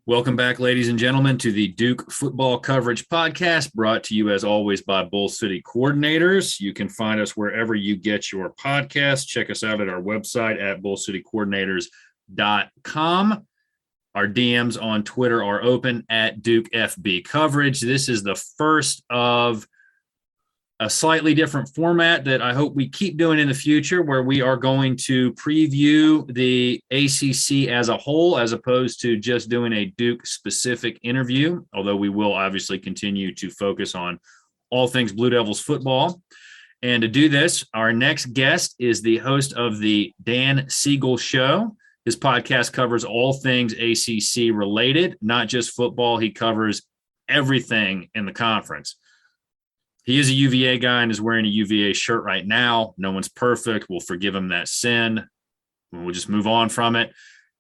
Welcome back, ladies and gentlemen, to the Duke Football Coverage Podcast, brought to you as always by Bull City Coordinators. You can find us wherever you get your podcasts. Check us out at our website at bullcitycoordinators.com. Our DMs on Twitter are open at Duke FB Coverage. This is the first of a slightly different format that I hope we keep doing in the future, where we are going to preview the ACC as a whole, as opposed to just doing a Duke-specific interview, although we will obviously continue to focus on all things Blue Devils football. And to do this, our next guest is the host of the Dan Siegel Show. His podcast covers all things ACC related, not just football. He covers everything in the conference. He is a UVA guy and is wearing a UVA shirt right now. No one's perfect. We'll forgive him that sin. We'll just move on from it.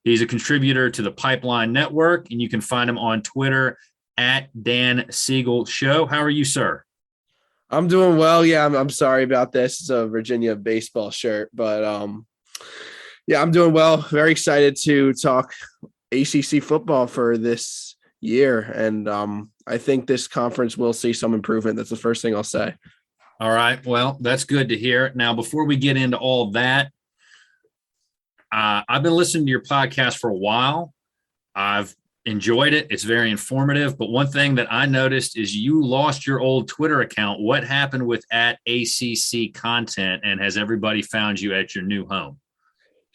He's a contributor to the Pipeline Network, and you can find him on Twitter at Dan Siegel Show. How are you, sir? I'm doing well. Yeah, I'm sorry about this. It's a Virginia baseball shirt, but yeah, I'm doing well. Very excited to talk ACC football for this year, and I think this conference will see some improvement. That's the first thing I'll say. All right. Well, that's good to hear. Now, before we get into all that, I've been listening to your podcast for a while. I've enjoyed it. It's very informative. But one thing that I noticed is you lost your old Twitter account. What happened with @ACC content, and has everybody found you at your new home?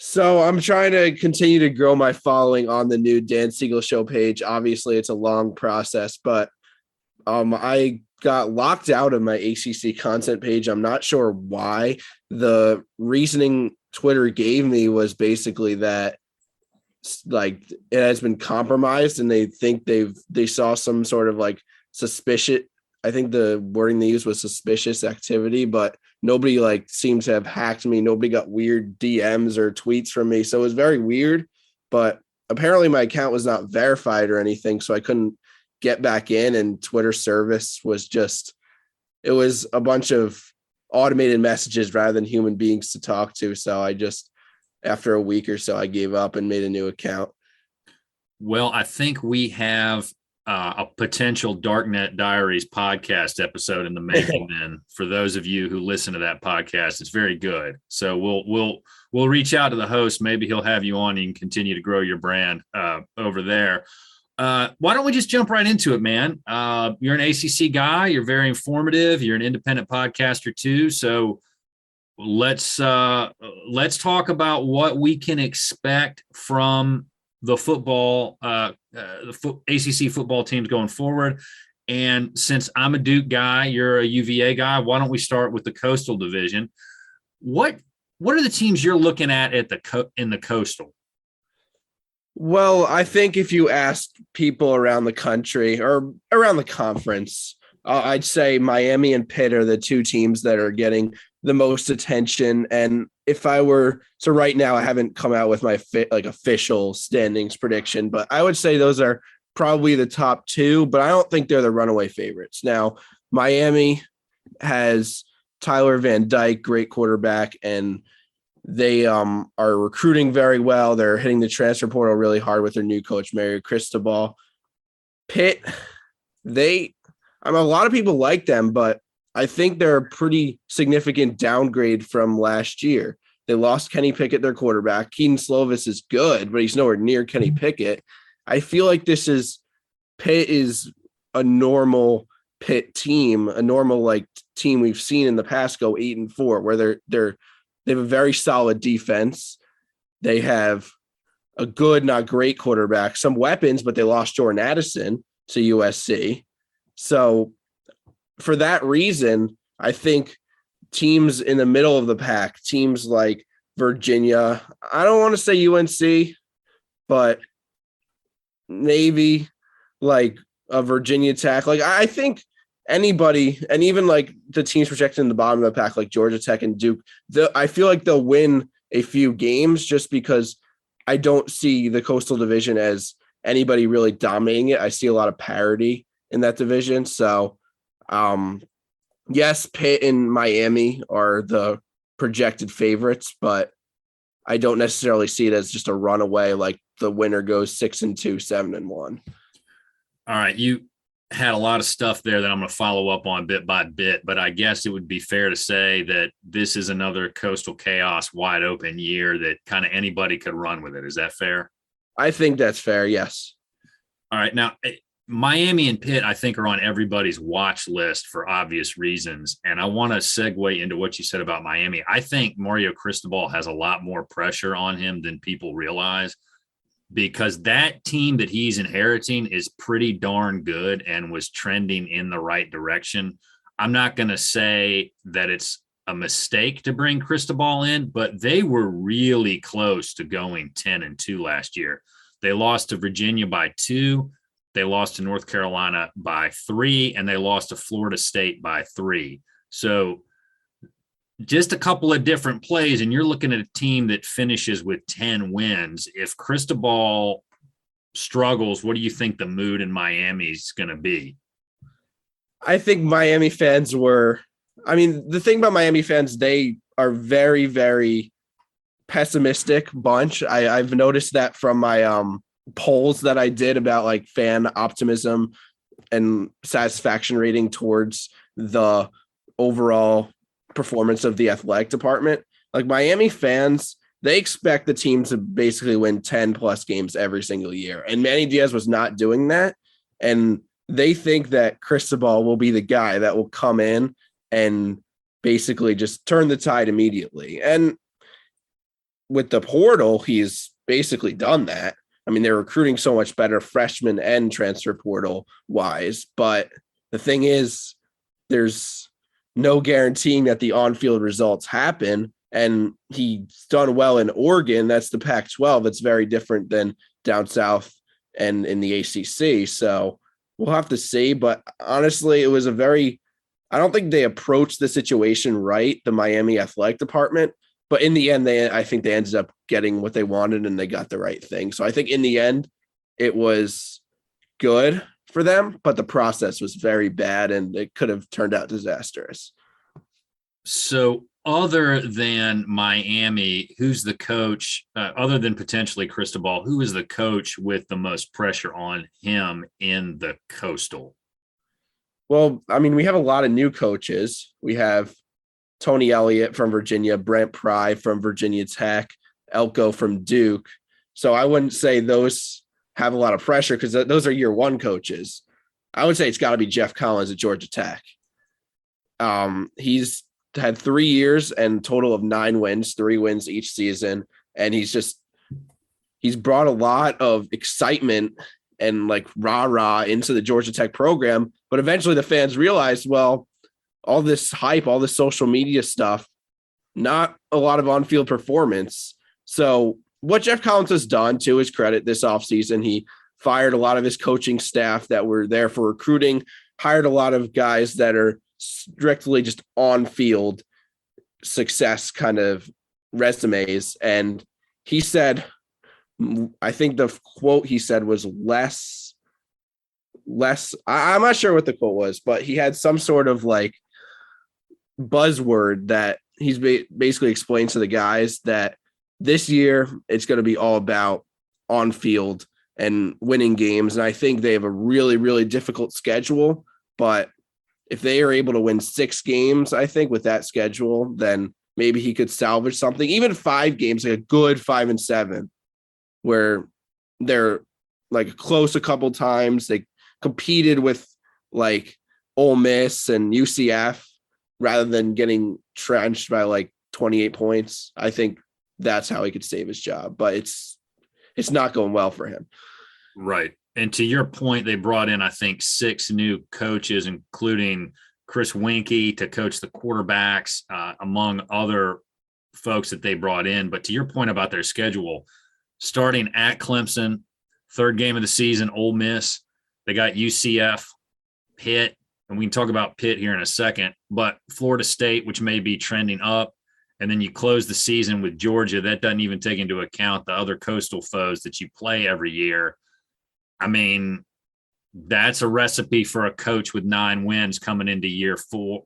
So I'm trying to continue to grow my following on the new Dan Siegel Show page. Obviously, it's a long process, but I got locked out of my ACC content page. I'm not sure why. The reasoning Twitter gave me was basically that like it has been compromised, and they think they saw some sort of like suspicious. I think the wording they used was suspicious activity, but nobody like seems to have hacked me. Nobody got weird DMs or tweets from me. So it was very weird, but apparently my account was not verified or anything. So I couldn't get back in, and Twitter service was it was a bunch of automated messages rather than human beings to talk to. So I just, after a week or so, I gave up and made a new account. Well, I think we have a potential Darknet Diaries podcast episode in the making. Then, for those of you who listen to that podcast, it's very good. So we'll reach out to the host. Maybe he'll have you on and you can continue to grow your brand over there. Why don't we just jump right into it, man? You're an ACC guy. You're very informative. You're an independent podcaster too. So let's talk about what we can expect from the football, ACC football teams going forward. And since I'm a Duke guy, you're a UVA guy, why don't we start with the Coastal Division? What are the teams you're looking at in the Coastal? Well, I think if you ask people around the country or around the conference, I'd say Miami and Pitt are the two teams that are getting the most attention. And if I were, so right now I haven't come out with my official standings prediction, but I would say those are probably the top two, but I don't think they're the runaway favorites. Now, Miami has Tyler Van Dyke, great quarterback, and they are recruiting very well. They're hitting the transfer portal really hard with their new coach, Mario Cristobal. Pitt, a lot of people like them, but I think they're a pretty significant downgrade from last year. They lost Kenny Pickett, their quarterback. Keaton Slovis is good, but he's nowhere near Kenny Pickett. I feel like Pitt is a normal Pitt team, a normal team we've seen in the past go 8-4, where they have a very solid defense. They have a good, not great quarterback, some weapons, but they lost Jordan Addison to USC. So for that reason, I think teams in the middle of the pack, teams like Virginia, I don't want to say UNC, but maybe like a Virginia Tech. I think anybody, and even the teams projected in the bottom of the pack, like Georgia Tech and Duke, I feel like they'll win a few games just because I don't see the Coastal Division as anybody really dominating it. I see a lot of parity in that division. So, yes, Pitt and Miami are the projected favorites, but I don't necessarily see it as just a runaway, like the winner goes 6-2, 7-1. All right. You had a lot of stuff there that I'm going to follow up on bit by bit, but I guess it would be fair to say that this is another Coastal Chaos wide open year that kind of anybody could run with it. Is that fair? I think that's fair. Yes. All right. Now, Miami and Pitt, I think, are on everybody's watch list for obvious reasons. And I want to segue into what you said about Miami. I think Mario Cristobal has a lot more pressure on him than people realize, because that team that he's inheriting is pretty darn good and was trending in the right direction. I'm not going to say that it's a mistake to bring Cristobal in, but they were really close to going 10-2 last year. They lost to Virginia by 2. They lost to North Carolina by 3, and they lost to Florida State by 3. So just a couple of different plays, and you're looking at a team that finishes with 10 wins. If Cristobal struggles, what do you think the mood in Miami is going to be? I think Miami fans the thing about Miami fans, they are very, very pessimistic bunch. I've noticed that from my polls that I did about like fan optimism and satisfaction rating towards the overall performance of the athletic department. Like Miami fans, they expect the team to basically win 10 plus games every single year. And Manny Diaz was not doing that. And they think that Cristobal will be the guy that will come in and basically just turn the tide immediately. And with the portal, he's basically done that. I mean, they're recruiting so much better freshman and transfer portal wise. But the thing is, there's no guaranteeing that the on-field results happen. And he's done well in Oregon. That's the Pac-12. It's very different than down south and in the ACC. So we'll have to see. But honestly, it was I don't think they approached the situation right, the Miami athletic department. But in the end, I think they ended up getting what they wanted and they got the right thing. So I think in the end, it was good for them, but the process was very bad and it could have turned out disastrous. So other than Miami, who's the coach, other than potentially Cristobal, who is the coach with the most pressure on him in the Coastal? Well, I mean, we have a lot of new coaches. We have Tony Elliott from Virginia, Brent Pry from Virginia Tech, Elko from Duke. So I wouldn't say those have a lot of pressure because those are year one coaches. I would say it's got to be Jeff Collins at Georgia Tech. He's had 3 years and total of 9 wins, 3 wins each season. And he's brought a lot of excitement and like rah-rah into the Georgia Tech program. But eventually the fans realized, well, all this hype, all this social media stuff, not a lot of on-field performance. So what Jeff Collins has done, to his credit, this offseason, he fired a lot of his coaching staff that were there for recruiting, hired a lot of guys that are strictly just on-field success kind of resumes. And he said, I think the quote he said was less. I'm not sure what the quote was, but he had some sort of like buzzword that he's basically explained to the guys that this year it's going to be all about on field and winning games. And I think they have a really, really difficult schedule, but if they are able to win 6 games, I think with that schedule, then maybe he could salvage something, even 5 games, like a good 5-7, where they're like close a couple times. They competed with like Ole Miss and UCF rather than getting trenched by like 28 points. I think that's how he could save his job, but it's not going well for him. Right. And to your point, they brought in, I think, 6 new coaches, including Chris Winkie to coach the quarterbacks, among other folks that they brought in. But to your point about their schedule, starting at Clemson, 3rd game of the season, Ole Miss, they got UCF, Pitt, and we can talk about Pitt here in a second, but Florida State, which may be trending up. And then you close the season with Georgia. That doesn't even take into account the other coastal foes that you play every year. I mean, that's a recipe for a coach with 9 wins coming into year 4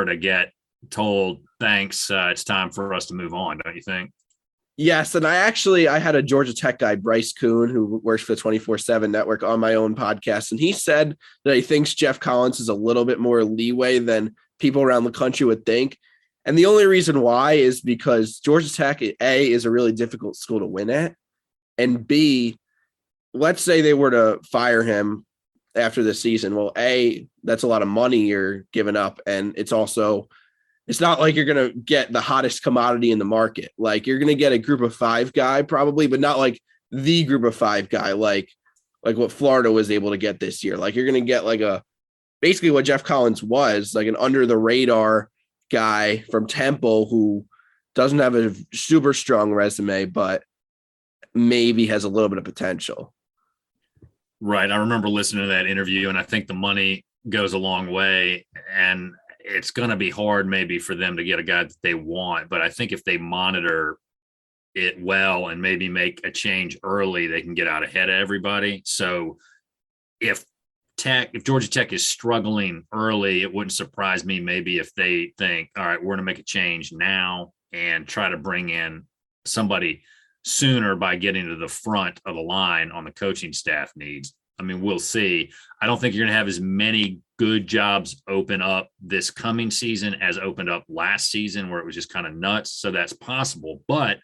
to get told, thanks, it's time for us to move on, don't you think? Yes, and I had a Georgia Tech guy, Bryce Kuhn, who works for the 24/7 network, on my own podcast, and he said that he thinks Jeff Collins is a little bit more leeway than people around the country would think. And the only reason why is because Georgia Tech, A, is a really difficult school to win at, and B, let's say they were to fire him after the season. Well, A, that's a lot of money you're giving up, and it's not like you're going to get the hottest commodity in the market. Like, you're going to get a group of five guy probably, but not like the group of five guy, like what Florida was able to get this year. Like, you're going to get like basically what Jeff Collins was, like an under the radar guy from Temple who doesn't have a super strong resume, but maybe has a little bit of potential. Right. I remember listening to that interview, and I think the money goes a long way, and it's going to be hard maybe for them to get a guy that they want. But I think if they monitor it well and maybe make a change early, they can get out ahead of everybody. So if Georgia Tech is struggling early, it wouldn't surprise me maybe if they think, all right, we're going to make a change now and try to bring in somebody sooner by getting to the front of the line on the coaching staff needs. I mean, we'll see. I don't think you're going to have as many good jobs open up this coming season as opened up last season, where it was just kind of nuts. So that's possible. But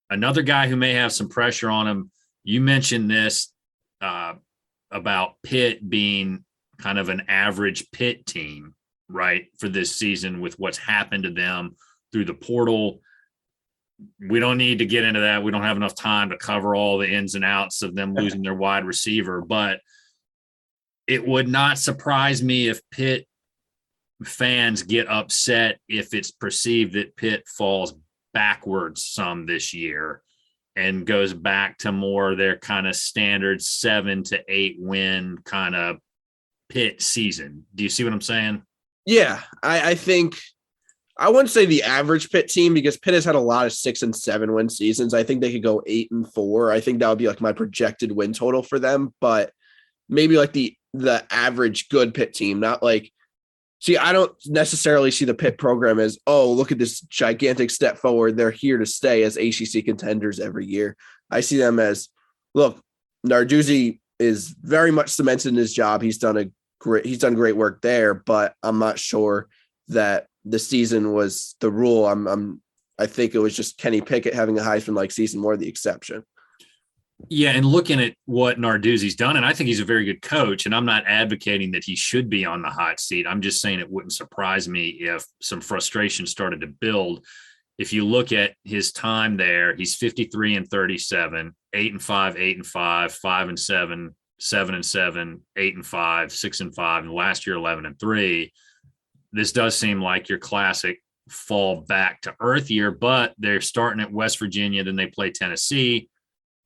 another guy who may have some pressure on him, you mentioned this about Pitt being kind of an average Pitt team, right, for this season with what's happened to them through the portal. We don't need to get into that. We don't have enough time to cover all the ins and outs of them losing their wide receiver, but it would not surprise me if Pitt fans get upset if it's perceived that Pitt falls backwards some this year and goes back to more their kind of standard 7 to 8 win kind of Pitt season. Do you see what I'm saying? Yeah, I think I wouldn't say the average Pitt team, because Pitt has had a lot of 6 and 7 win seasons. I think they could go 8 and 4. I think that would be like my projected win total for them, but maybe like the average good Pitt team, not like, see, I don't necessarily see the Pitt program as, oh, look at this gigantic step forward. They're here to stay as ACC contenders every year. I see them as, look, Narduzzi is very much cemented in his job. He's done great work there, but I'm not sure that the season was the rule. I think it was just Kenny Pickett having a Heisman-like season more the exception. Yeah, and looking at what Narduzzi's done, and I think he's a very good coach, and I'm not advocating that he should be on the hot seat. I'm just saying it wouldn't surprise me if some frustration started to build. If you look at his time there, he's 53 and 37, 8 and 5, 8 and 5, 5 and 7, 7 and 7, 8 and 5, 6 and 5, and last year 11 and 3. This does seem like your classic fall back to earth year, but they're starting at West Virginia, then they play Tennessee,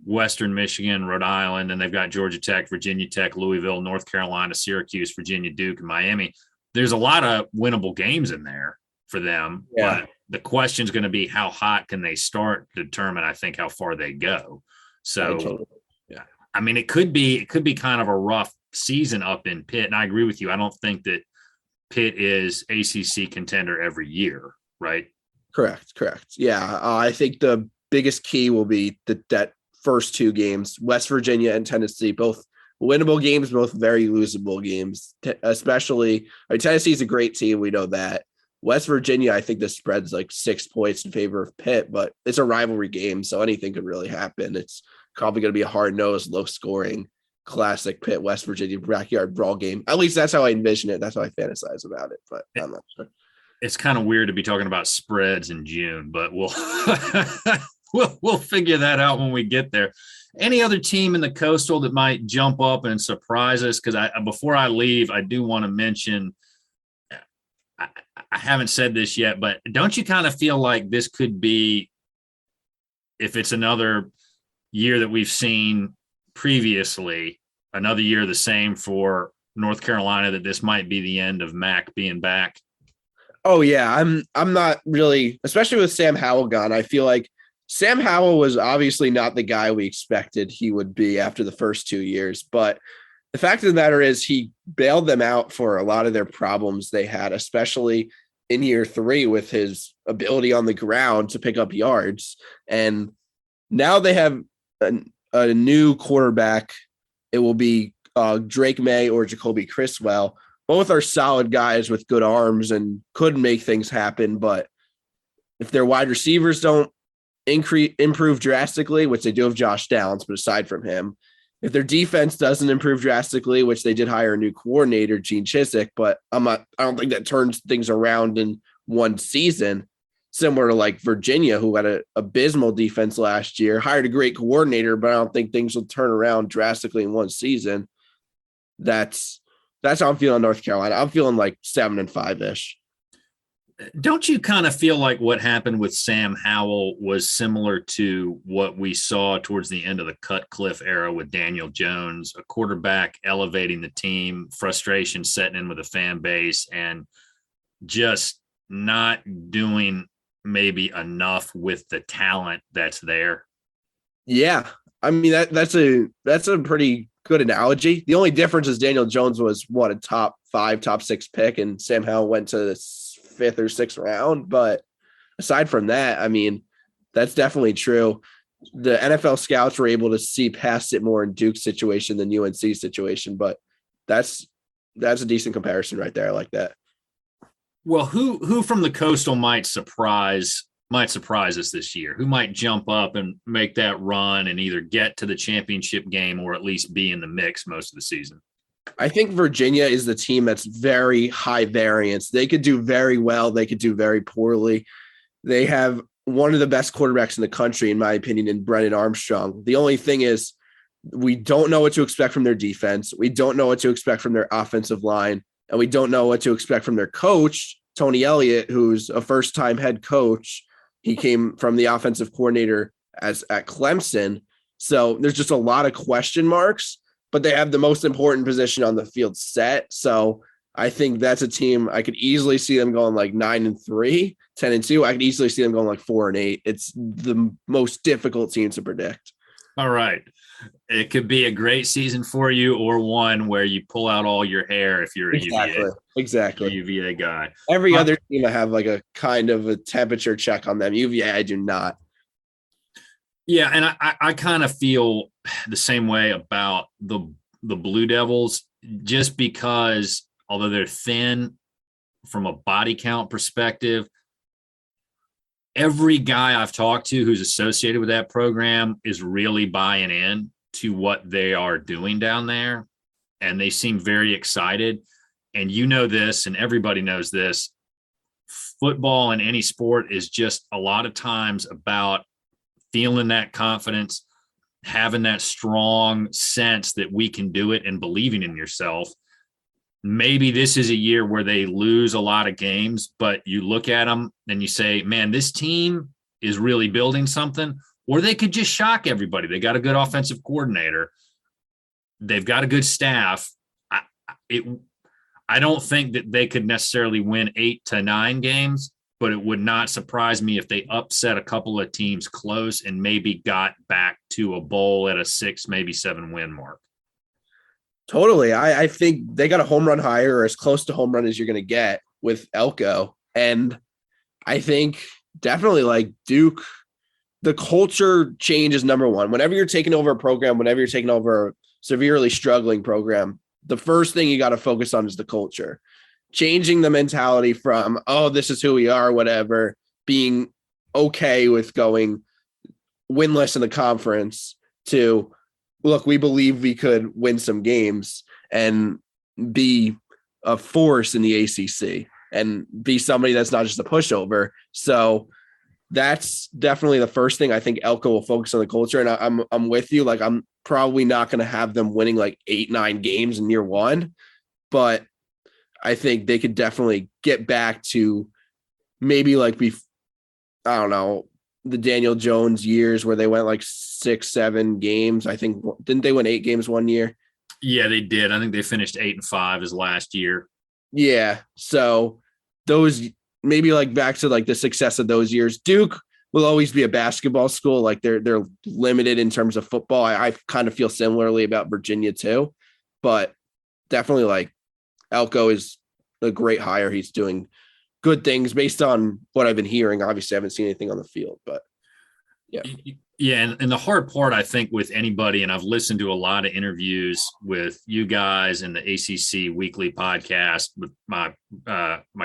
Western Michigan, Rhode Island, and they've got Georgia Tech, Virginia Tech, Louisville, North Carolina, Syracuse, Virginia, Duke, and Miami. There's a lot of winnable games in there for them, but the question is going to be how hot can they start to determine, I think, how far they go. So, yeah, I mean, it could be kind of a rough season up in Pitt, and I agree with you. I don't think that Pitt is ACC contender every year, right? Correct. Yeah, I think the biggest key will be that first 2 games, West Virginia and Tennessee, both winnable games, both very losable games. Especially, Tennessee's a great team, we know that. West Virginia, I think the spread's like 6 points in favor of Pitt, but it's a rivalry game, so anything could really happen. It's probably going to be a hard-nosed, low-scoring, classic Pitt West Virginia backyard brawl game. At least that's how I envision it. That's how I fantasize about it, but I'm not sure. It's kind of weird to be talking about spreads in June, but we'll we'll figure that out when we get there. Any other team in the Coastal that might jump up and surprise us? Because before I leave, I do want to mention, I haven't said this yet, but don't you kind of feel like this could be, if it's another year that we've seen previously, another year the same for North Carolina, that this might be the end of Mac being back? Oh yeah, I'm not really, especially with Sam Howell gone. I feel like Sam Howell was obviously not the guy we expected he would be after the first 2 years, but the fact of the matter is he bailed them out for a lot of their problems they had, especially in year 3 with his ability on the ground to pick up yards. And now they have a new quarterback. It will be Drake May or Jacoby Criswell. Both are solid guys with good arms and could make things happen. But if their wide receivers don't improve drastically, which they do have Josh Downs, but aside from him, if their defense doesn't improve drastically, which they did hire a new coordinator, Gene Chizik, but I don't think that turns things around in one season, similar to like Virginia, who had an abysmal defense last year, hired a great coordinator, but I don't think things will turn around drastically in one season. That's how I'm feeling North Carolina. I'm feeling like 7-5-ish. Don't you kind of feel like what happened with Sam Howell was similar to what we saw towards the end of the Cutcliffe era with Daniel Jones, a quarterback elevating the team, frustration setting in with the fan base, and just not doing maybe enough with the talent that's there? Yeah. I mean, that's a pretty good analogy. The only difference is Daniel Jones was a top 5, top 6 pick, and Sam Howell went to the 5th or 6th round. But aside from that, I mean, that's definitely true. The NFL scouts were able to see past it more in Duke's situation than UNC situation, but that's a decent comparison right there. I like that. Well, who from the Coastal might surprise us this year? Who might jump up and make that run and either get to the championship game or at least be in the mix most of the season? I think Virginia is the team that's very high variance. They could do very well. They could do very poorly. They have one of the best quarterbacks in the country, in my opinion, in Brennan Armstrong. The only thing is we don't know what to expect from their defense. We don't know what to expect from their offensive line. And we don't know what to expect from their coach, Tony Elliott, who's a first-time head coach. He came from the offensive coordinator at Clemson. So there's just a lot of question marks, but they have the most important position on the field set. So I think that's a team I could easily see them going like 9-3, 10-2. I could easily see them going like 4-8. It's the most difficult team to predict. All right. It could be a great season for you or one where you pull out all your hair if you're a UVA guy. Every other team I have like a kind of a temperature check on them. UVA, I do not. Yeah, and I kind of feel the same way about the Blue Devils, just because although they're thin from a body count perspective, every guy I've talked to who's associated with that program is really buying in to what they are doing down there, and they seem very excited. And you know this, and everybody knows this, football in any sport is just a lot of times about feeling that confidence, having that strong sense that we can do it and believing in yourself. Maybe this is a year where they lose a lot of games, but you look at them and you say, man, this team is really building something. Or they could just shock everybody. They got a good offensive coordinator. They've got a good staff. I don't think that they could necessarily win 8 to 9 games, but it would not surprise me if they upset a couple of teams close and maybe got back to a bowl at a 6, maybe 7 win mark. Totally. I think they got a home run higher or as close to home run as you're going to get with Elko. And I think definitely like Duke, the culture change is number one. Whenever you're taking over a program, whenever you're taking over a severely struggling program, the first thing you got to focus on is the culture. Changing the mentality from, oh, this is who we are, whatever, being okay with going winless in the conference to, look, we believe we could win some games and be a force in the ACC and be somebody that's not just a pushover. So that's definitely the first thing. I think Elko will focus on the culture, and I'm with you. Like, I'm probably not going to have them winning like 8-9 games in year one, but I think they could definitely get back to maybe like I don't know, the Daniel Jones years where they went like 6-7 games. I think, didn't they win 8 games one year? Yeah, they did. I think they finished 8-5 as last year. Yeah. So those maybe like back to like the success of those years. Duke will always be a basketball school. Like they're limited in terms of football. I kind of feel similarly about Virginia too, but definitely like Elko is a great hire. He's doing good things based on what I've been hearing. Obviously, I haven't seen anything on the field, but yeah. Yeah. And the hard part, I think, with anybody, and I've listened to a lot of interviews with you guys in the ACC weekly podcast with my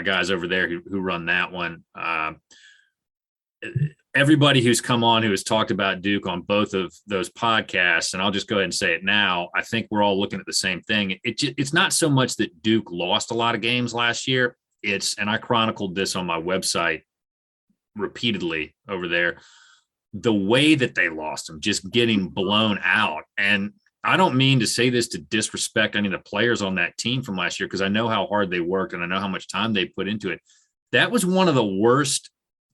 guys over there who run that one. Everybody who's come on who has talked about Duke on both of those podcasts, and I'll just go ahead and say it now, I think we're all looking at the same thing. It's not so much that Duke lost a lot of games last year. And I chronicled this on my website repeatedly over there, the way that they lost them, just getting blown out. And I don't mean to say this to disrespect any of the players on that team from last year, because I know how hard they worked and I know how much time they put into it. That was one of the worst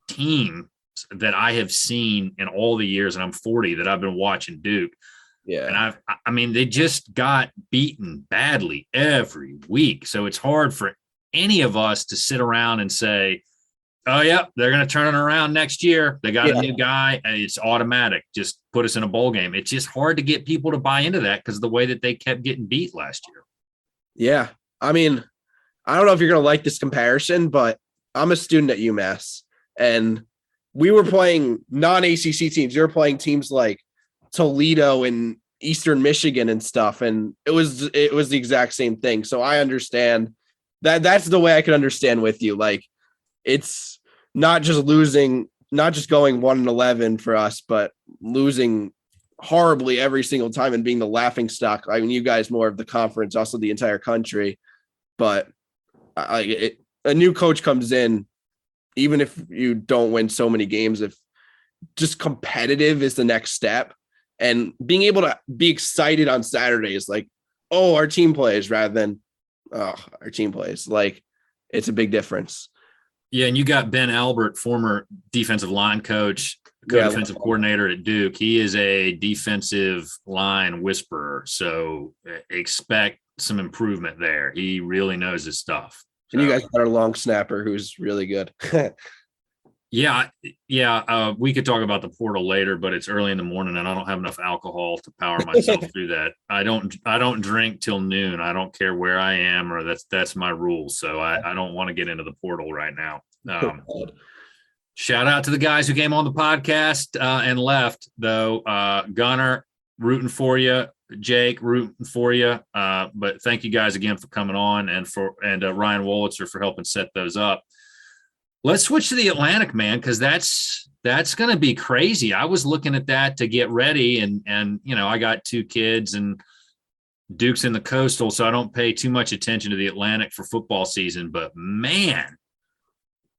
teams that I have seen in all the years, and I'm 40 that I've been watching Duke. Yeah. And I mean, they just got beaten badly every week. So it's hard for any of us to sit around and say, oh, yeah, they're going to turn it around next year. They got a new guy. And it's automatic. Just put us in a bowl game. It's just hard to get people to buy into that because of the way that they kept getting beat last year. Yeah. I mean, I don't know if you're going to like this comparison, but I'm a student at UMass, and we were playing non-ACC teams. You were playing teams like Toledo and Eastern Michigan and stuff, and it was the exact same thing. So I understand that. That's the way I could understand with you. Like, it's not just losing, not just going 1-11 for us, but losing horribly every single time and being the laughing stock. I mean, you guys more of the conference, also the entire country. But a new coach comes in, even if you don't win so many games, if just competitive is the next step, and being able to be excited on Saturday is like, oh, our team plays, rather than, oh, our team plays. Like, it's a big difference. Yeah, and you got Ben Albert, former defensive line coach, co-defensive coordinator at Duke. He is a defensive line whisperer, so expect some improvement there. He really knows his stuff. And you guys got our long snapper who's really good. Yeah. We could talk about the portal later, but it's early in the morning and I don't have enough alcohol to power myself through that. I don't drink till noon. I don't care where I am, or that's my rule. So I don't want to get into the portal right now. Shout out to the guys who came on the podcast and left, though. Gunner, rooting for you. Jake, rooting for you. But thank you guys again for coming on, and Ryan Wolitzer for helping set those up. Let's switch to the Atlantic, man, because that's going to be crazy. I was looking at that to get ready, and I got 2 kids, and Duke's in the Coastal, so I don't pay too much attention to the Atlantic for football season. But man,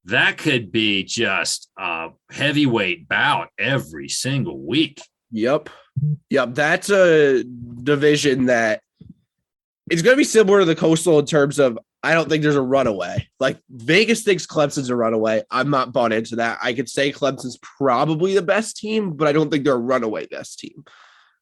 that could be just a heavyweight bout every single week. Yep. That's a division that it's going to be similar to the Coastal in terms of, I don't think there's a runaway. Like, Vegas thinks Clemson's a runaway. I'm not bought into that. I could say Clemson's probably the best team, but I don't think they're a runaway best team.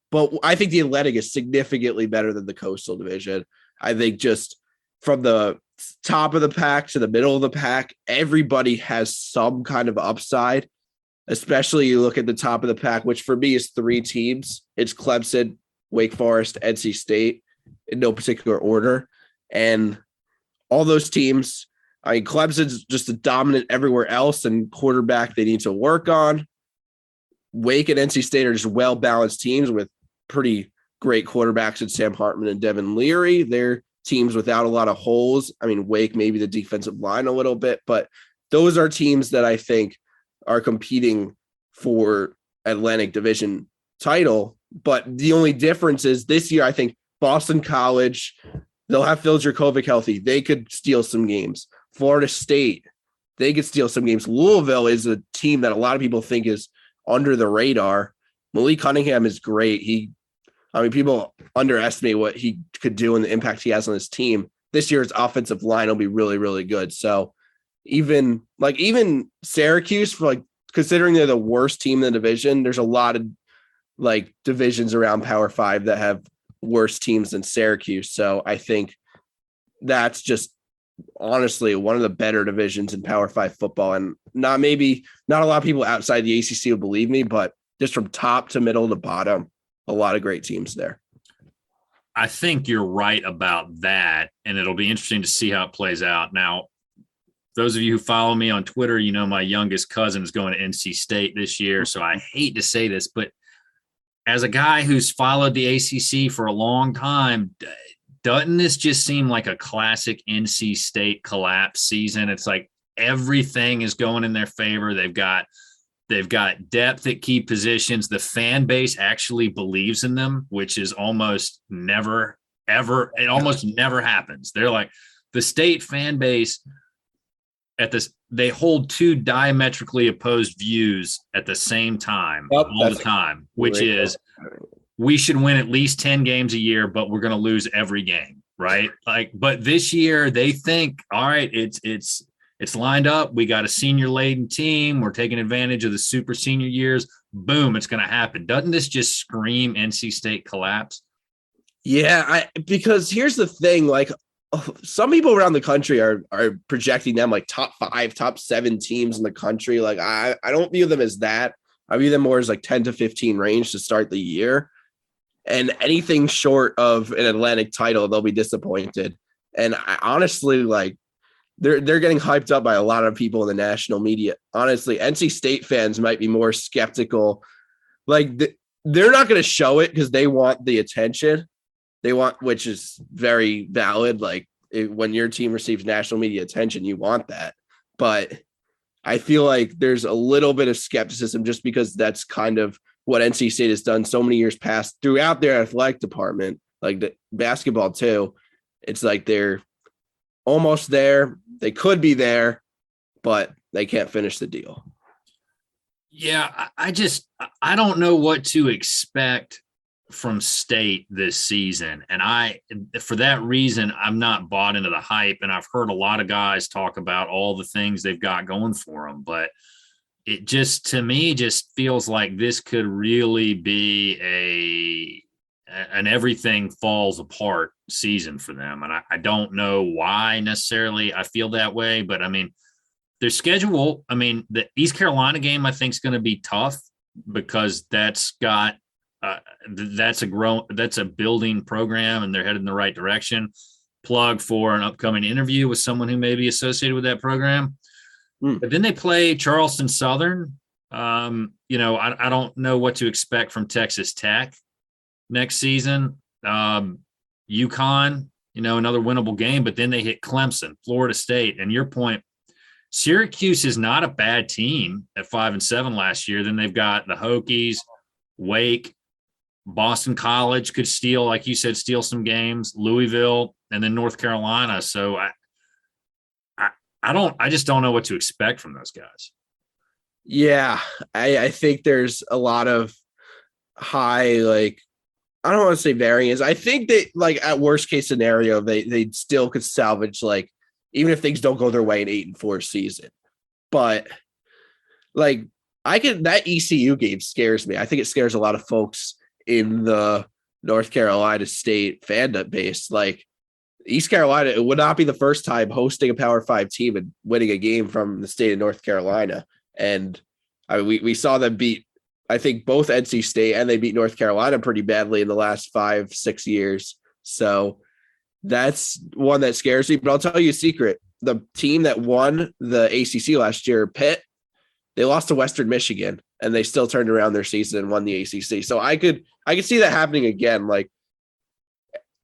But I think the Atlantic is significantly better than the Coastal division. I think just from the top of the pack to the middle of the pack, everybody has some kind of upside. Especially you look at the top of the pack, which for me is 3 teams. It's Clemson, Wake Forest, NC State, in no particular order. And all those teams, I mean, Clemson's just a dominant everywhere else, and quarterback they need to work on. Wake and NC State are just well-balanced teams with pretty great quarterbacks in Sam Hartman and Devin Leary. They're teams without a lot of holes. I mean, Wake, maybe the defensive line a little bit, but those are teams that I think are competing for Atlantic Division title. But the only difference is this year, I think Boston College, they'll have Phil Dracovic healthy. They could steal some games. Florida State, they could steal some games. Louisville is a team that a lot of people think is under the radar. Malik Cunningham is great. People underestimate what he could do and the impact he has on his team. This year's offensive line will be really, really good. So even Syracuse, for considering they're the worst team in the division, there's a lot of divisions around Power 5 that have worse teams than Syracuse. So I think that's just honestly one of the better divisions in Power 5 football. And not a lot of people outside the ACC will believe me, but just from top to middle to bottom, a lot of great teams there. I think you're right about that, and it'll be interesting to see how it plays out. Now, those of you who follow me on Twitter, you know my youngest cousin is going to NC State this year. So I hate to say this, but as a guy who's followed the ACC for a long time, doesn't this just seem like a classic NC State collapse season? It's like everything is going in their favor. They've got depth at key positions. The fan base actually believes in them, which is almost never, ever. It almost never happens. They're like the State fan base at this. They hold two diametrically opposed views at the same time all the time, which is we should win at least 10 games a year, but we're going to lose every game. Right. Like, but this year they think, all right, it's lined up. We got a senior laden team. We're taking advantage of the super senior years. Boom, it's going to happen. Doesn't this just scream NC State collapse? Yeah, because here's the thing, like some people around the country are projecting them like top 5, top 7 teams in the country. Like I don't view them as that. I view them more as like 10 to 15 range to start the year. And anything short of an Atlantic title, they'll be disappointed. And I honestly, like, they're getting hyped up by a lot of people in the national media. Honestly, NC State fans might be more skeptical. Like they're not going to show it because they want the attention they want, which is very valid. Like when your team receives national media attention, you want that. But I feel like there's a little bit of skepticism just because that's kind of what NC State has done so many years past throughout their athletic department, like the basketball too. It's like they're almost there. They could be there, but they can't finish the deal. Yeah, I don't know what to expect from State this season. And for that reason, I'm not bought into the hype. And I've heard a lot of guys talk about all the things they've got going for them, but it just, to me, just feels like this could really be an everything falls apart season for them. And I don't know why necessarily I feel that way, but I mean, their schedule, I mean, the East Carolina game, I think is going to be tough because that's got, that's a building program and they're headed in the right direction. Plug for an upcoming interview with someone who may be associated with that program. But then they play Charleston Southern. I don't know what to expect from Texas Tech next season. UConn, another winnable game, but then they hit Clemson, Florida State. And your point, Syracuse is not a bad team at 5-7 last year. Then they've got the Hokies, Wake, Boston College could steal, like you said, steal some games, Louisville, and then North Carolina. So I just don't know what to expect from those guys. Yeah, I think there's a lot of high, like, I don't want to say variance. I think that, like, at worst case scenario, they still could salvage, like, even if things don't go their way, an 8-4 season. But like, that ECU game scares me. I think it scares a lot of folks in the North Carolina State fandom base. Like, East Carolina, it would not be the first time hosting a Power 5 team and winning a game from the state of North Carolina. And we saw them beat, I think, both NC State and they beat North Carolina pretty badly in the last 5-6 years. So that's one that scares me. But I'll tell you a secret. The team that won the ACC last year, Pitt, they lost to Western Michigan and they still turned around their season and won the ACC. So I could see that happening again. Like,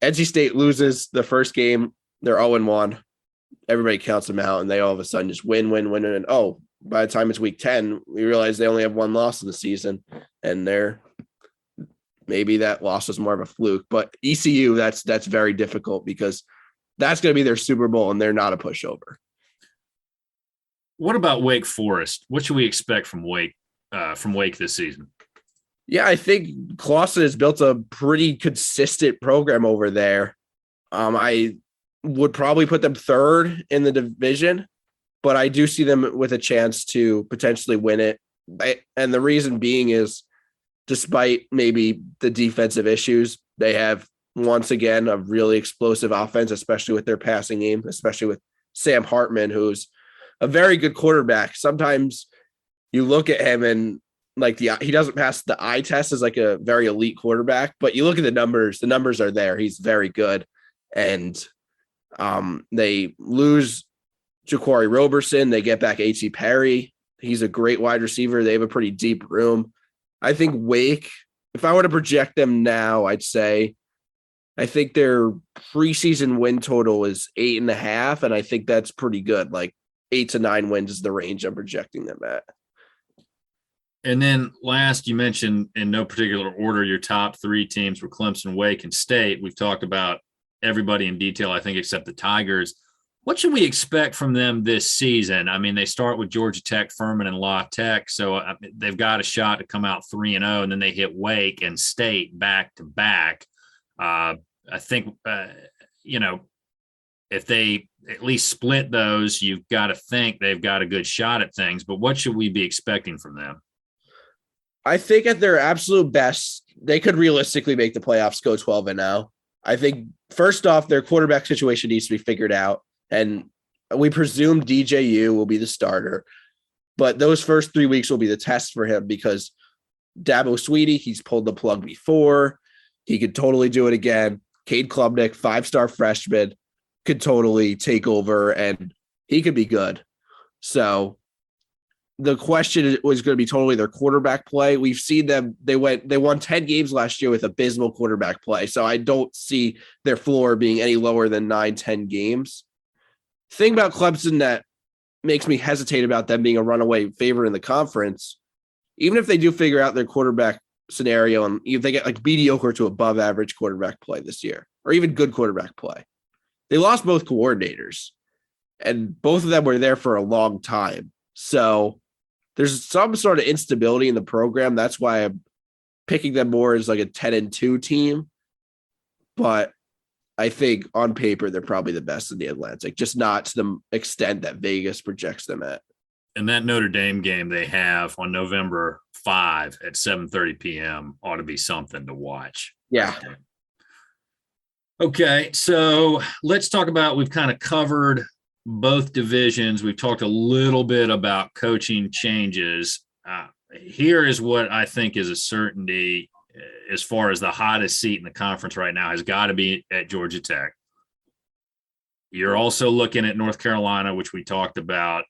NC State loses the first game, they're 0-1. Everybody counts them out, and they all of a sudden just win. And by the time it's week 10, we realize they only have one loss in the season, and maybe that loss was more of a fluke. But ECU, that's very difficult because that's going to be their Super Bowl, and they're not a pushover. What about Wake Forest? What should we expect from Wake this season? Yeah, I think Clawson has built a pretty consistent program over there. I would probably put them third in the division, but I do see them with a chance to potentially win it. And the reason being is, despite maybe the defensive issues, they have, once again, a really explosive offense, especially with their passing game, especially with Sam Hartman, who's a very good quarterback. Sometimes you look at him and, like, he doesn't pass the eye test as like a very elite quarterback, but you look at the numbers are there. He's very good. And they lose Ja'Cory Roberson. They get back A.T. Perry. He's a great wide receiver. They have a pretty deep room. I think Wake, if I were to project them now, I'd say I think their preseason win total is 8.5, and I think that's pretty good. Like 8 to 9 wins is the range I'm projecting them at. And then last, you mentioned in no particular order, your top three teams were Clemson, Wake, and State. We've talked about everybody in detail, I think, except the Tigers. What should we expect from them this season? I mean, they start with Georgia Tech, Furman, and La Tech, so they've got a shot to come out 3-0, and then they hit Wake and State back to back. I think, if they at least split those, you've got to think they've got a good shot at things. But what should we be expecting from them? I think at their absolute best, they could realistically make the playoffs, go 12-0. I think, first off, their quarterback situation needs to be figured out. And we presume DJU will be the starter. But those first 3 weeks will be the test for him because Dabo Sweetie, he's pulled the plug before. He could totally do it again. Cade Klubnik, 5-star freshman, could totally take over, and he could be good. So the question was going to be totally their quarterback play. We've seen them. They won 10 games last year with abysmal quarterback play. So I don't see their floor being any lower than 9-10 games. Thing about Clemson that makes me hesitate about them being a runaway favorite in the conference, even if they do figure out their quarterback scenario and if they get like mediocre to above average quarterback play this year, or even good quarterback play, they lost both coordinators and both of them were there for a long time. So there's some sort of instability in the program. That's why I'm picking them more as like a 10-2 team. But I think on paper, they're probably the best in the Atlantic, just not to the extent that Vegas projects them at. And that Notre Dame game they have on November 5 at 7:30 p.m. ought to be something to watch. Yeah. Okay, so let's talk about, we've kind of covered both divisions. We've talked a little bit about coaching changes. Here is what I think is a certainty as far as the hottest seat in the conference right now has got to be at Georgia Tech. You're also looking at North Carolina, which we talked about.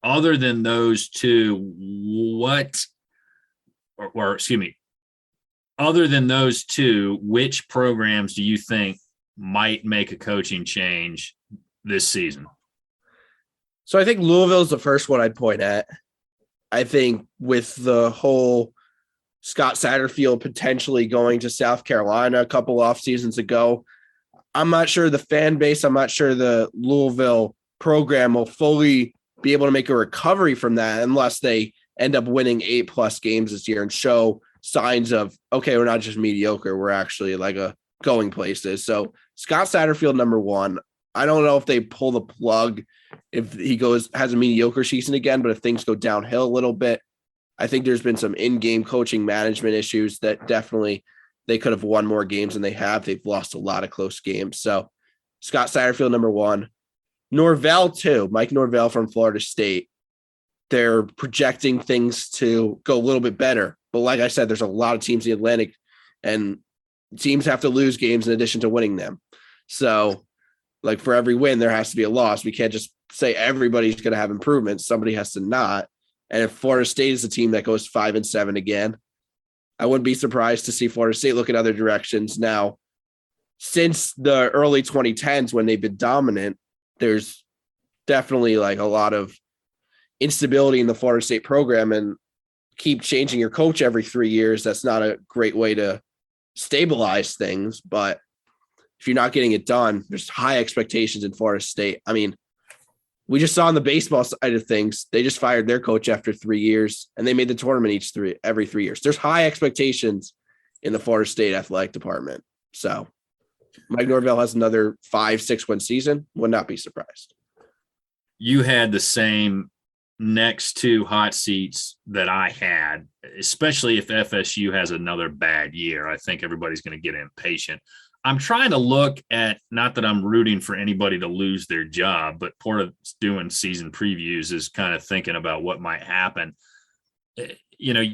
Other than those two, other than those two, which programs do you think might make a coaching change this season? So I think Louisville is the first one I'd point at. I think with the whole Scott Satterfield potentially going to South Carolina a couple off seasons ago, I'm not sure the fan base, I'm not sure the Louisville program will fully be able to make a recovery from that unless they end up winning 8+ games this year and show signs of, okay, we're not just mediocre, we're actually like a going places. So Scott Satterfield, number one. I don't know if they pull the plug if he has a mediocre season again, but if things go downhill a little bit, I think there's been some in-game coaching management issues that definitely they could have won more games than they have. They've lost a lot of close games. So Scott Satterfield, number one. Norvell, too. Mike Norvell from Florida State. They're projecting things to go a little bit better. But like I said, there's a lot of teams in the Atlantic, and teams have to lose games in addition to winning them. So, like, for every win, there has to be a loss. We can't just say everybody's going to have improvements. Somebody has to not. And if Florida State is a team that goes 5-7 again, I wouldn't be surprised to see Florida State look in other directions. Now, since the early 2010s when they've been dominant, there's definitely like a lot of instability in the Florida State program, and keep changing your coach every 3 years. That's not a great way to stabilize things. But if you're not getting it done, there's high expectations in Florida State. I mean, we just saw on the baseball side of things, they just fired their coach after 3 years, and they made the tournament every 3 years. There's high expectations in the Florida State athletic department. So Mike Norvell has another 5-6 win season. Would not be surprised. You had the same next two hot seats that I had, especially if FSU has another bad year. I think everybody's going to get impatient. I'm trying to look at, not that I'm rooting for anybody to lose their job, but part of doing season previews is kind of thinking about what might happen. You know,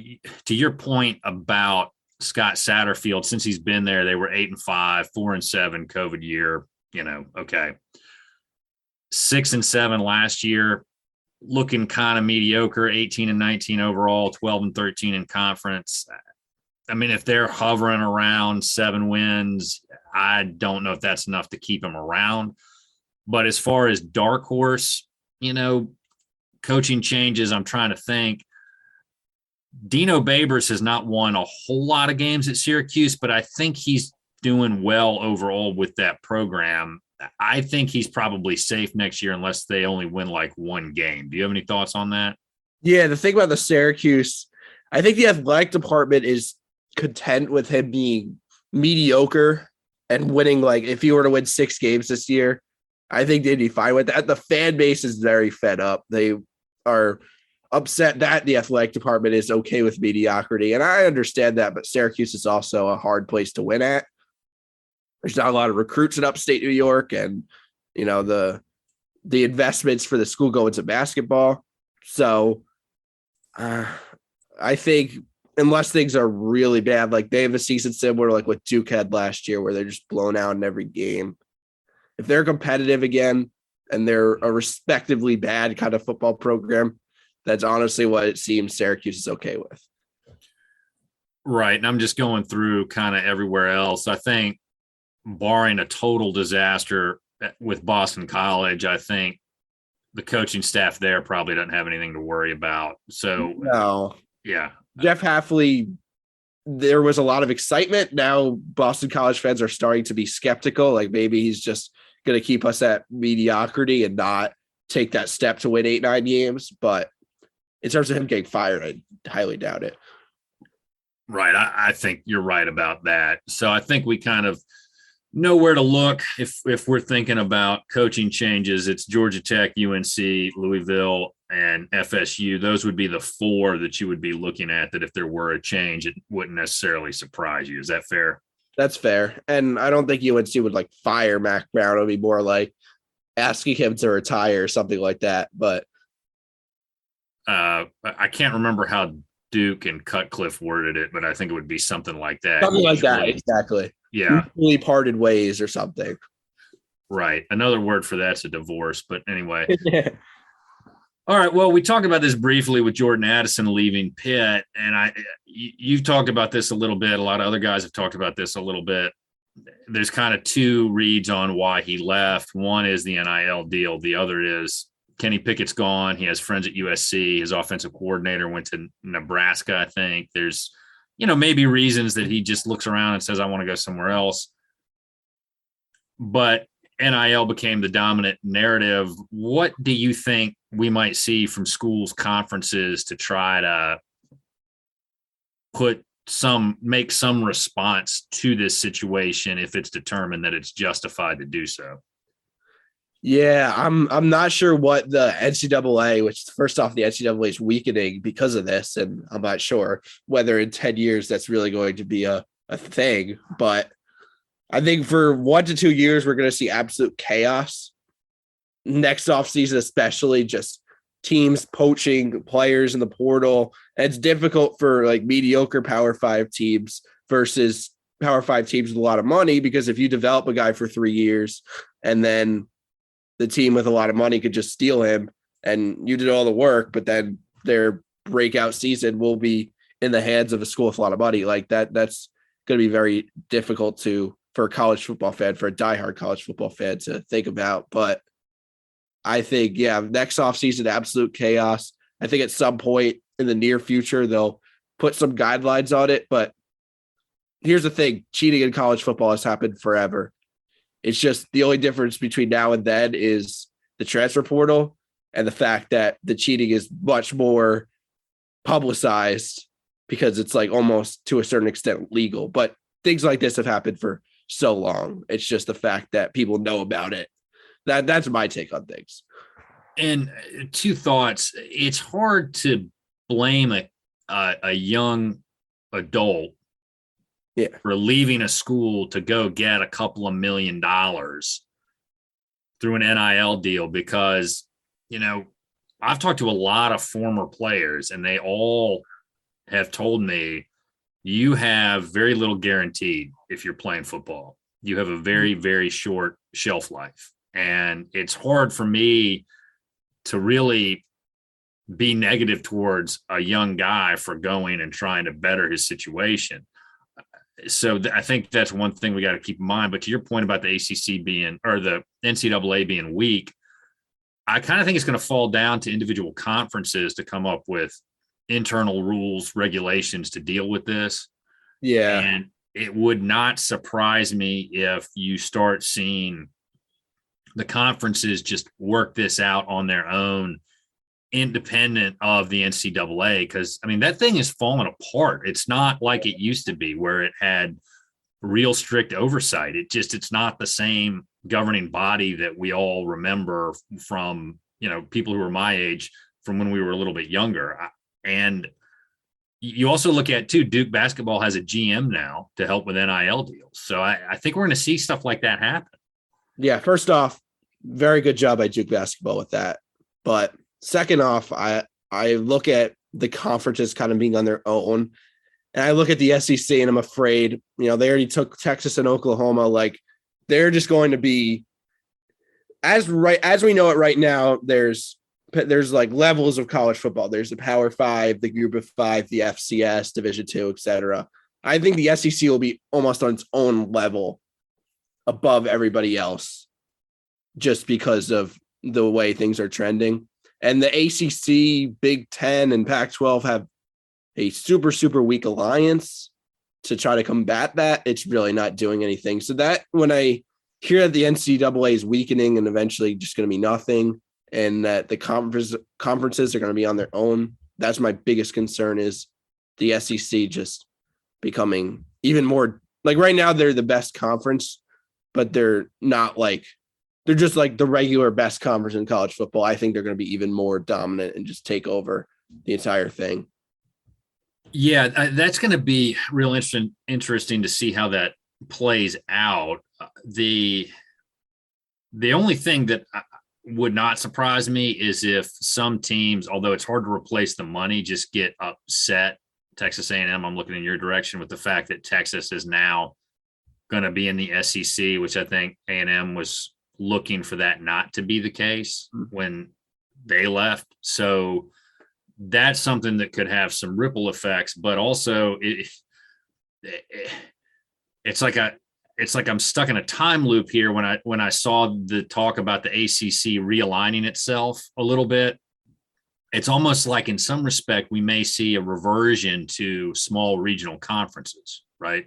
to your point about Scott Satterfield, since he's been there, they were 8-5, 4-7 COVID year, okay. 6-7 last year, looking kind of mediocre, 18-19 overall, 12-13 in conference. I mean, if they're hovering around 7 wins, I don't know if that's enough to keep them around. But as far as dark horse, coaching changes, I'm trying to think. Dino Babers has not won a whole lot of games at Syracuse, but I think he's doing well overall with that program. I think he's probably safe next year unless they only win like 1 game. Do you have any thoughts on that? Yeah, the thing about the Syracuse, I think the athletic department is content with him being mediocre and winning. Like, if he were to win 6 games this year, I think they'd be fine with that. The fan base is very fed up. They are upset that the athletic department is okay with mediocrity. And I understand that, but Syracuse is also a hard place to win at. There's not a lot of recruits in upstate New York, and the investments for the school go into basketball. So I think unless things are really bad, like they have a season similar like what Duke had last year, where they're just blown out in every game. If they're competitive again and they're a respectively bad kind of football program, that's honestly what it seems Syracuse is okay with. Right. And I'm just going through kind of everywhere else. I think barring a total disaster with Boston College, I think the coaching staff there probably doesn't have anything to worry about. So, no. Yeah. Jeff Hafley, there was a lot of excitement. Now Boston College fans are starting to be skeptical. Like maybe he's just going to keep us at mediocrity and not take that step to win 8-9 games. But in terms of him getting fired, I highly doubt it. Right. I think you're right about that. So I think we kind of know where to look if we're thinking about coaching changes. It's Georgia Tech, UNC, Louisville, and FSU. Those would be the 4 that you would be looking at, that if there were a change, it wouldn't necessarily surprise you. Is that fair? That's fair. And I don't think UNC would like fire Mac Brown. It would be more like asking him to retire or something like that. But I can't remember how Duke and Cutcliffe worded it, but I think it would be something like that. Something like that, exactly. Yeah. Mutually parted ways or something. Right. Another word for that's a divorce. But anyway. Yeah. All right. Well, we talked about this briefly with Jordan Addison leaving Pitt, and you've talked about this a little bit. A lot of other guys have talked about this a little bit. There's kind of 2 reads on why he left. One is the NIL deal. The other is Kenny Pickett's gone. He has friends at USC. His offensive coordinator went to Nebraska, I think. There's, maybe reasons that he just looks around and says, I want to go somewhere else. But NIL became the dominant narrative. What do you think we might see from schools' conferences to try to make some response to this situation if it's determined that it's justified to do so? Yeah, I'm not sure what the NCAA, which first off, the NCAA is weakening because of this, and I'm not sure whether in 10 years that's really going to be a thing. But I think for 1 to 2 years, we're going to see absolute chaos. Next offseason, especially just teams poaching players in the portal. And it's difficult for like mediocre Power 5 teams versus Power 5 teams with a lot of money, because if you develop a guy for 3 years and then the team with a lot of money could just steal him and you did all the work, but then their breakout season will be in the hands of a school with a lot of money like that. That's going to be very difficult for a college football fan, for a diehard college football fan to think about. But I think, next offseason, absolute chaos. I think at some point in the near future, they'll put some guidelines on it. But here's the thing. Cheating in college football has happened forever. It's just the only difference between now and then is the transfer portal and the fact that the cheating is much more publicized because it's like almost to a certain extent legal. But things like this have happened for so long. It's just the fact that people know about it. That's my take on things. And 2 thoughts. It's hard to blame a young adult for leaving a school to go get a couple of $1 million through an NIL deal, because, I've talked to a lot of former players and they all have told me you have very little guaranteed if you're playing football. You have a very, very short shelf life. And it's hard for me to really be negative towards a young guy for going and trying to better his situation. So I think that's one thing we got to keep in mind. But to your point about the ACC being, or the NCAA being weak, I kind of think it's going to fall down to individual conferences to come up with internal rules, regulations to deal with this. Yeah. And it would not surprise me if you start seeing the conferences just work this out on their own, independent of the NCAA. Because, I mean, that thing is falling apart. It's not like it used to be where it had real strict oversight. It's not the same governing body that we all remember from, people who were my age, from when we were a little bit younger. And you also look at, too, Duke basketball has a GM now to help with NIL deals. So I think we're going to see stuff like that happen. Yeah, first off, very good job by Duke basketball with that. But second off, I look at the conferences kind of being on their own. And I look at the SEC and I'm afraid, they already took Texas and Oklahoma. Like, they're just going to be, as we know it right now, there's like levels of college football. There's the Power Five, the Group of Five, the FCS, Division II, etc. I think the SEC will be almost on its own level above everybody else just because of the way things are trending. And the ACC, Big Ten, and Pac-12 have a super, super weak alliance to try to combat that. It's really not doing anything. So that when I hear that the NCAA is weakening and eventually just going to be nothing, and that the conferences are going to be on their own, that's my biggest concern, is the SEC just becoming even more like, right now they're the best conference, but they're not like, they're just like the regular best conference in college football. I think they're going to be even more dominant and just take over the entire thing. Yeah, that's going to be real interesting to see how that plays out. The only thing that would not surprise me is if some teams, although it's hard to replace the money, just get upset. Texas A&M, I'm looking in your direction with the fact that Texas is now going to be in the SEC, which I think A&M was looking for that not to be the case when they left. So that's something that could have some ripple effects, but also it's like I'm stuck in a time loop here when I saw the talk about the ACC realigning itself a little bit. It's almost like in some respect we may see a reversion to small regional conferences, right?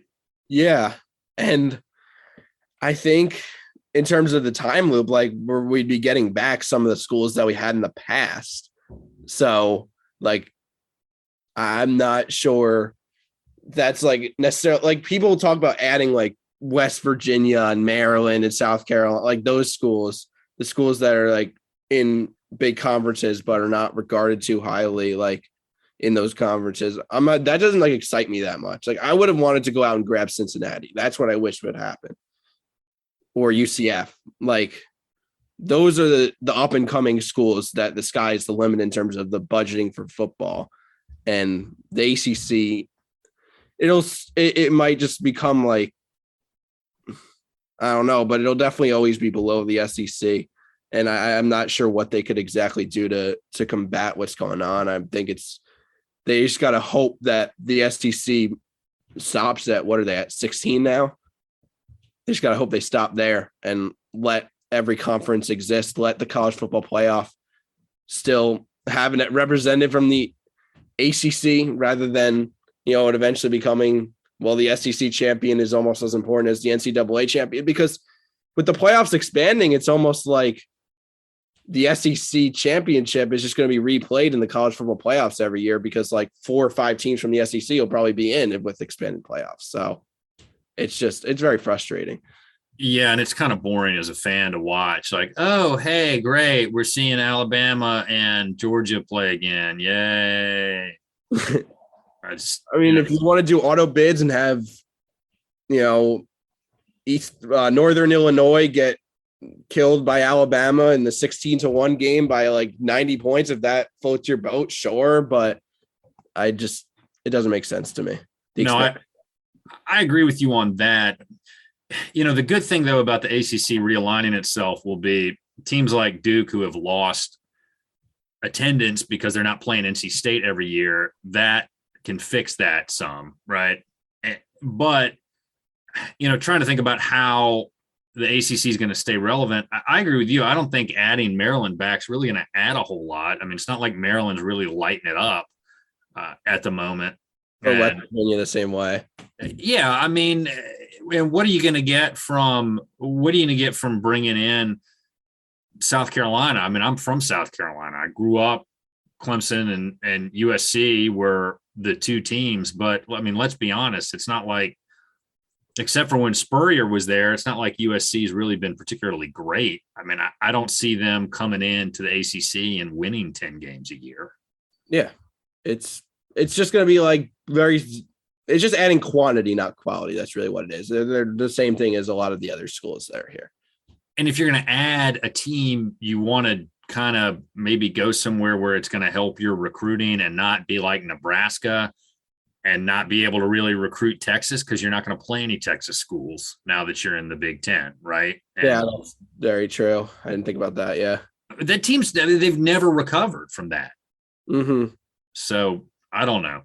Yeah. And I think in terms of the time loop, like we'd be getting back some of the schools that we had in the past. So like, I'm not sure that's like necessarily, like, people talk about adding like West Virginia and Maryland and South Carolina, like those schools, the schools that are like in big conferences, but are not regarded too highly, like in those conferences. That doesn't like excite me that much. Like, I would have wanted to go out and grab Cincinnati. That's what I wish would happen. Or UCF. Like, those are the up and coming schools that the sky is the limit in terms of the budgeting for football. And the ACC, it might just become like, I don't know, but it'll definitely always be below the SEC. And I'm not sure what they could exactly do to combat what's going on. I think they just got to hope that the SEC stops at, what are they at, 16 now? They just got to hope they stop there and let every conference exist. Let the college football playoff still having it represented from the ACC rather than, it eventually becoming, well, the SEC champion is almost as important as the NCAA champion, because with the playoffs expanding, it's almost like the SEC championship is just going to be replayed in the college football playoffs every year, because like 4 or 5 teams from the SEC will probably be in with expanded playoffs. So it's very frustrating. Yeah, and it's kind of boring as a fan to watch. Like, oh, hey, great, we're seeing Alabama and Georgia play again. Yay. If you want to do auto bids and have, Northern Illinois get killed by Alabama in the 16-1 game by like 90 points, if that floats your boat, sure. But it doesn't make sense to me. No, I agree with you on that. The good thing, though, about the ACC realigning itself will be teams like Duke who have lost attendance because they're not playing NC State every year. That can fix that some, right? But, trying to think about how the ACC is going to stay relevant, I agree with you. I don't think adding Maryland back is really going to add a whole lot. I mean, it's not like Maryland's really lighting it up at the moment. Or West Virginia the same way. Yeah, I mean, and what are you going to get from bringing in South Carolina? I mean, I'm from South Carolina. I grew up, Clemson and USC were the two teams, but I mean, let's be honest, it's not like, except for when Spurrier was there, it's not like USC has really been particularly great. I mean, I don't see them coming into the ACC and winning 10 games a year. Yeah, it's just going to be like it's just adding quantity, not quality. That's really what it is. They're the same thing as a lot of the other schools that are here. And if you're going to add a team, you want to kind of maybe go somewhere where it's going to help your recruiting and not be like Nebraska and not be able to really recruit Texas, because you're not going to play any Texas schools now that you're in the Big Ten, right? And yeah, that's very true. I didn't think about that. Yeah. The teams, they've never recovered from that. Mm-hmm. So I don't know.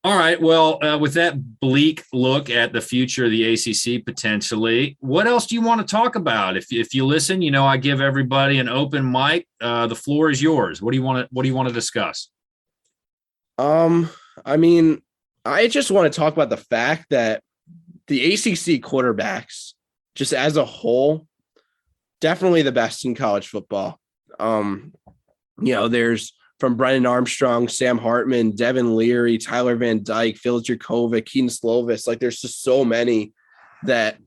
All right. Well, with that bleak look at the future of the ACC potentially, what else do you want to talk about? If you listen, I give everybody an open mic. The floor is yours. What do you want to discuss? I mean, I just want to talk about the fact that the ACC quarterbacks, just as a whole, definitely the best in college football. There's from Brennan Armstrong, Sam Hartman, Devin Leary, Tyler Van Dyke, Phil Dracovic, Keaton Slovis. Like, there's just so many that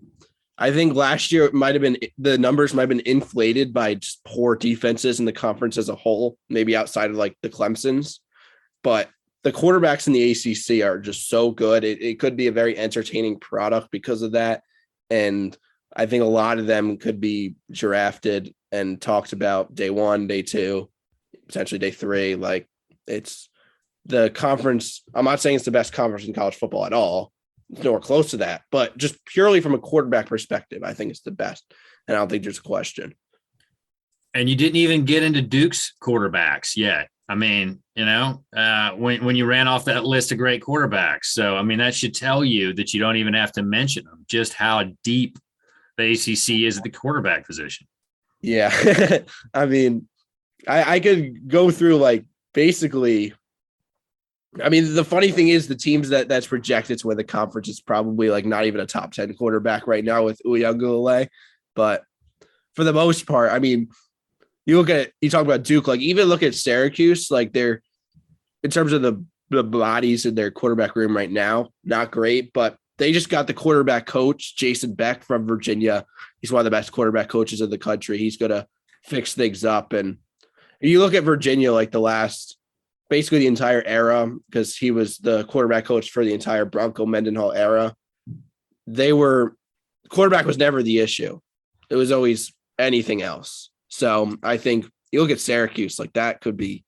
I think last year the numbers might have been inflated by just poor defenses in the conference as a whole, maybe outside of like the Clemsons. But the quarterbacks in the ACC are just so good. It could be a very entertaining product because of that. And I think a lot of them could be drafted and talked about day 1, day 2, potentially day 3. Like, it's the conference. I'm not saying it's the best conference in college football at all. It's nowhere close to that, but just purely from a quarterback perspective, I think it's the best. And I don't think there's a question. And you didn't even get into Duke's quarterbacks yet. I mean, when you ran off that list of great quarterbacks. So, I mean, that should tell you that you don't even have to mention them, just how deep the ACC is at the quarterback position. Yeah. I mean, I could go through basically. I mean, the funny thing is the teams that's projected to win the conference is probably not even a top 10 quarterback right now with Uiagalelei. But for the most part, I mean, you talk about Duke, even look at Syracuse, they're in terms of the bodies in their quarterback room right now, not great, but they just got the quarterback coach, Jason Beck from Virginia. He's one of the best quarterback coaches in the country. He's going to fix things up. And you look at Virginia, basically the entire era, because he was the quarterback coach for the entire Bronco Mendenhall era. Quarterback was never the issue. It was always anything else. So I think you look at Syracuse, that could be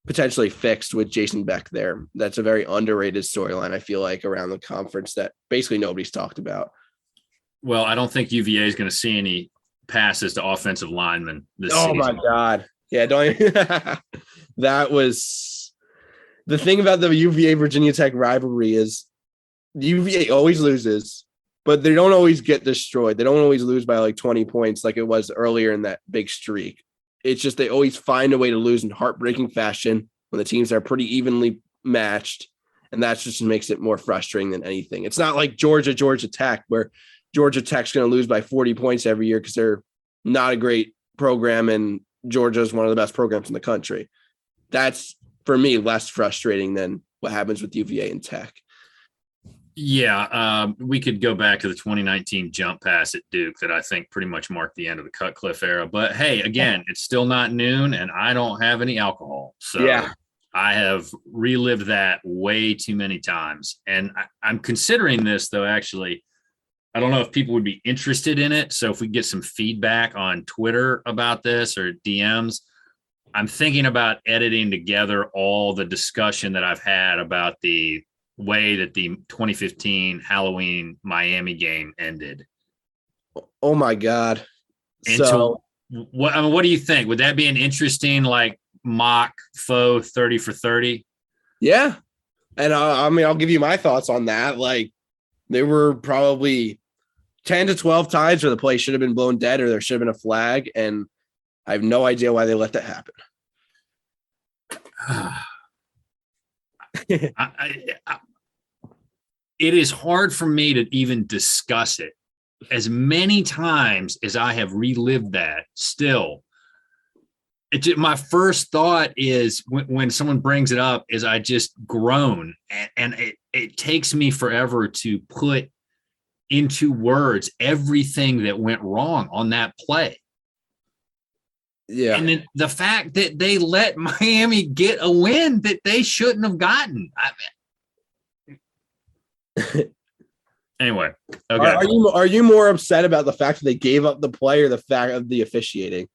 potentially fixed with Jason Beck there. That's a very underrated storyline, I feel like, around the conference that basically nobody's talked about. Well, I don't think UVA is going to see any passes to offensive linemen this season. Oh, my God. Yeah, that was the thing about the UVA Virginia Tech rivalry is UVA always loses, but they don't always get destroyed. They don't always lose by 20 points like it was earlier in that big streak. It's just they always find a way to lose in heartbreaking fashion when the teams are pretty evenly matched, and that just makes it more frustrating than anything. It's not like Georgia Tech, where Georgia Tech's going to lose by 40 points every year because they're not a great program and Georgia is one of the best programs in the country. That's, for me, less frustrating than what happens with UVA and Tech. Yeah, we could go back to the 2019 jump pass at Duke that I think pretty much marked the end of the Cutcliffe era. But, hey, again, it's still not noon, and I don't have any alcohol. So yeah. I have relived that way too many times. And I'm considering this, though, actually. I don't know if people would be interested in it. So if we get some feedback on Twitter about this or DMs, I'm thinking about editing together all the discussion that I've had about the way that the 2015 Halloween Miami game ended. Oh my God. So what do you think? Would that be an interesting like mock faux 30 for 30? Yeah. And I mean, I'll give you my thoughts on that. Like, there were probably 10 to 12 times where the play should have been blown dead or there should have been a flag. And I have no idea why they let that happen. It is hard for me to even discuss it. As many times as I have relived that, still, my first thought is when someone brings it up is I just groan, and it takes me forever to put into words everything that went wrong on that play. Yeah. And then the fact that they let Miami get a win that they shouldn't have gotten. Anyway, okay. Are you more upset about the fact that they gave up the play or the fact of the officiating?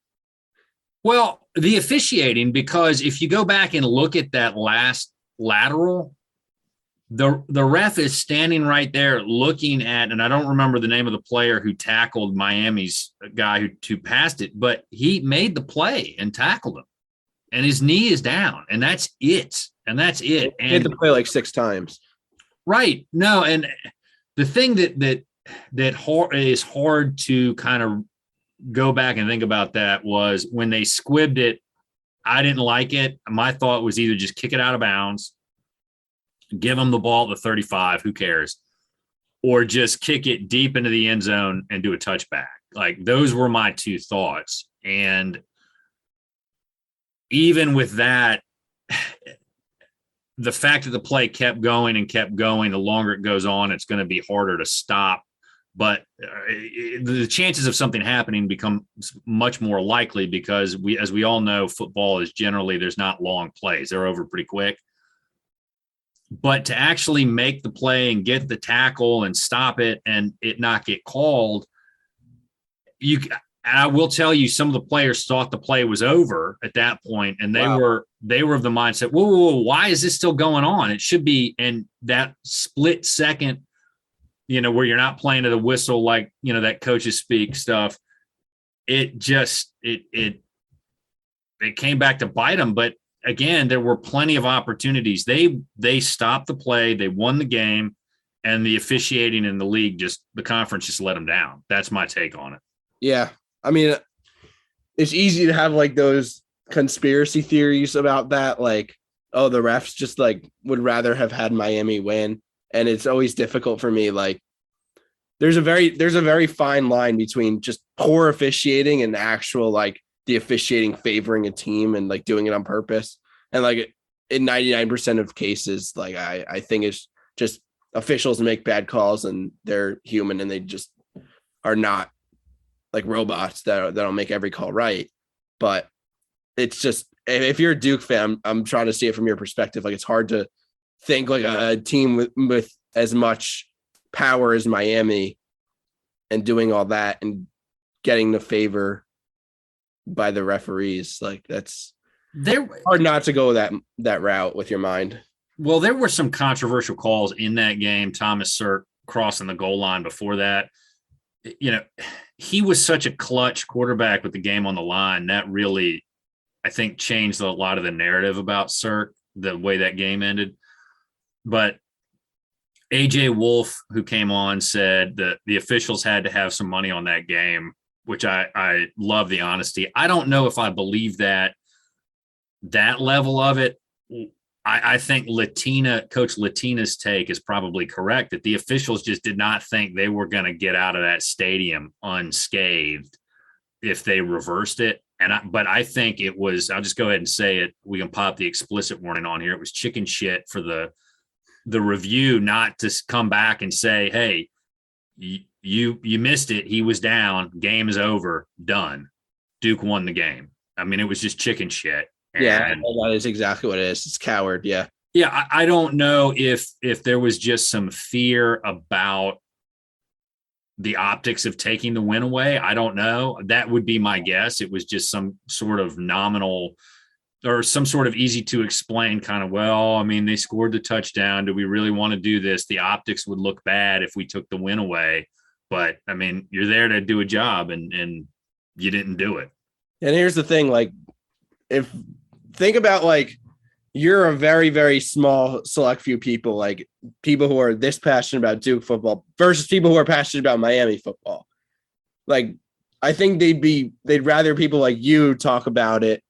Well, the officiating, because if you go back and look at that last lateral, the ref is standing right there looking at, and I don't remember the name of the player who tackled Miami's guy who passed it, but he made the play and tackled him, and his knee is down, and that's it. And that's it. He had to play like 6 times. Right. No, and the thing that is hard to kind of go back and think about that was when they squibbed it. I didn't like it. My thought was either just kick it out of bounds, give them the ball at the 35, who cares, or just kick it deep into the end zone and do a touchback. Like, those were my two thoughts. And even with that, the fact that the play kept going, the longer it goes on, it's going to be harder to stop. But the chances of something happening become much more likely because as we all know, football is generally, there's not long plays. They're over pretty quick. But to actually make the play and get the tackle and stop it and it not get called, I will tell you, some of the players thought the play was over at that point, and they were of the mindset, whoa, why is this still going on? It should be. And that split second, where you're not playing to the whistle, like, that coaches speak stuff, it came back to bite them. But again, there were plenty of opportunities. They stopped the play, they won the game, and the officiating in the league, the conference just let them down. That's my take on it. Yeah. I mean, it's easy to have like those conspiracy theories about that. Like, oh, the refs just like would rather have had Miami win. And it's always difficult for me. Like, there's a very fine line between just poor officiating and actual, like, the officiating favoring a team and like doing it on purpose. And like in 99% of cases, like I think it's just officials make bad calls and they're human and they just are not like robots that'll make every call right. But it's just, if you're a Duke fan, I'm trying to see it from your perspective. Like, it's hard to think like a team with as much power as Miami and doing all that and getting the favor by the referees. Like, that's hard not to go that route with your mind. Well, there were some controversial calls in that game. Thomas Sirk crossing the goal line before that. He was such a clutch quarterback with the game on the line. That really, I think, changed a lot of the narrative about Sirk, the way that game ended. But AJ Wolf, who came on, said that the officials had to have some money on that game, which I love the honesty. I don't know if I believe that level of it. I think Coach Latina's take is probably correct, that the officials just did not think they were going to get out of that stadium unscathed if they reversed it. But I think it was, I'll just go ahead and say it. We can pop the explicit warning on here. It was chicken shit for the review not to come back and say, hey, you missed it. He was down. Game is over. Done. Duke won the game. I mean, it was just chicken shit. Yeah, that is exactly what it is. It's coward. Yeah. Yeah. I don't know if there was just some fear about the optics of taking the win away. I don't know. That would be my guess. It was just some sort of nominal or some sort of easy to explain kind of, well, I mean, they scored the touchdown. Do we really want to do this? The optics would look bad if we took the win away. But I mean, you're there to do a job and you didn't do it. And here's the thing, like, think about like you're a very, very small select few people, like people who are this passionate about Duke football versus people who are passionate about Miami football. Like, I think they'd rather people like you talk about it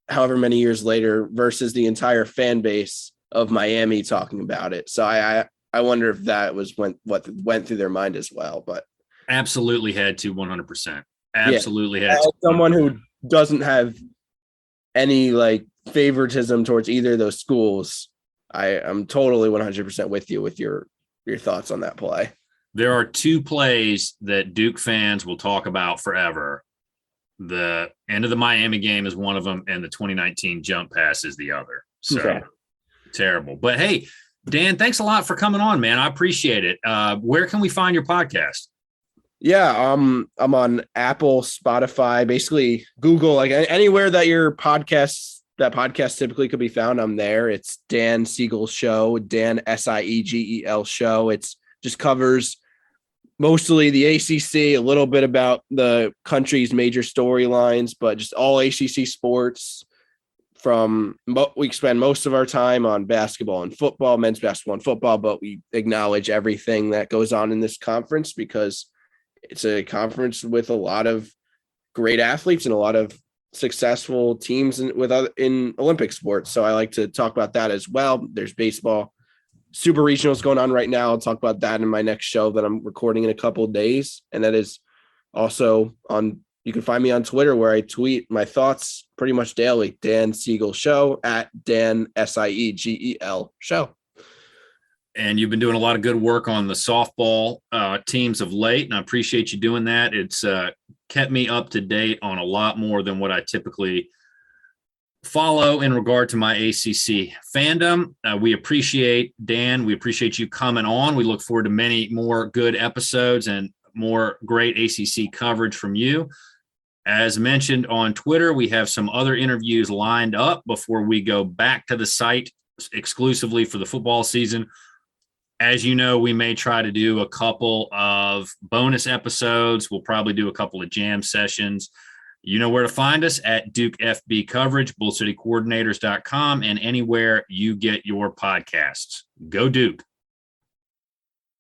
however many years later versus the entire fan base of Miami talking about it. So I wonder if that was what went through their mind as well. But absolutely had to 100%. Absolutely had as to. someone who doesn't have any like favoritism towards either of those schools, I'm totally 100% with you with your thoughts on that play. There are two plays that Duke fans will talk about forever. The end of the Miami game is one of them, and the 2019 jump pass is the other. So terrible. But hey, Dan, thanks a lot for coming on, man. I appreciate it. Where can we find your podcast? Yeah, I'm on Apple, Spotify, basically Google, like anywhere that your podcast typically could be found. I'm there. It's Dan Siegel Show, Dan Siegel Show. It's just covers mostly the ACC, a little bit about the country's major storylines, but just all ACC sports. We spend most of our time on basketball and football, men's basketball and football, but we acknowledge everything that goes on in this conference because it's a conference with a lot of great athletes and a lot of successful teams in Olympic sports. So I like to talk about that as well. There's baseball, super regionals going on right now. I'll talk about that in my next show that I'm recording in a couple of days. And that is also you can find me on Twitter where I tweet my thoughts pretty much daily. Dan Siegel Show at Dan Siegel Show. And you've been doing a lot of good work on the softball teams of late, and I appreciate you doing that. It's kept me up to date on a lot more than what I typically follow in regard to my ACC fandom. We appreciate, Dan, we appreciate you coming on. We look forward to many more good episodes and more great ACC coverage from you. As mentioned on Twitter, we have some other interviews lined up before we go back to the site exclusively for the football season. As you know, we may try to do a couple of bonus episodes. We'll probably do a couple of jam sessions. You know where to find us at Duke FB Coverage, BullCityCoordinators.com, and anywhere you get your podcasts. Go Duke.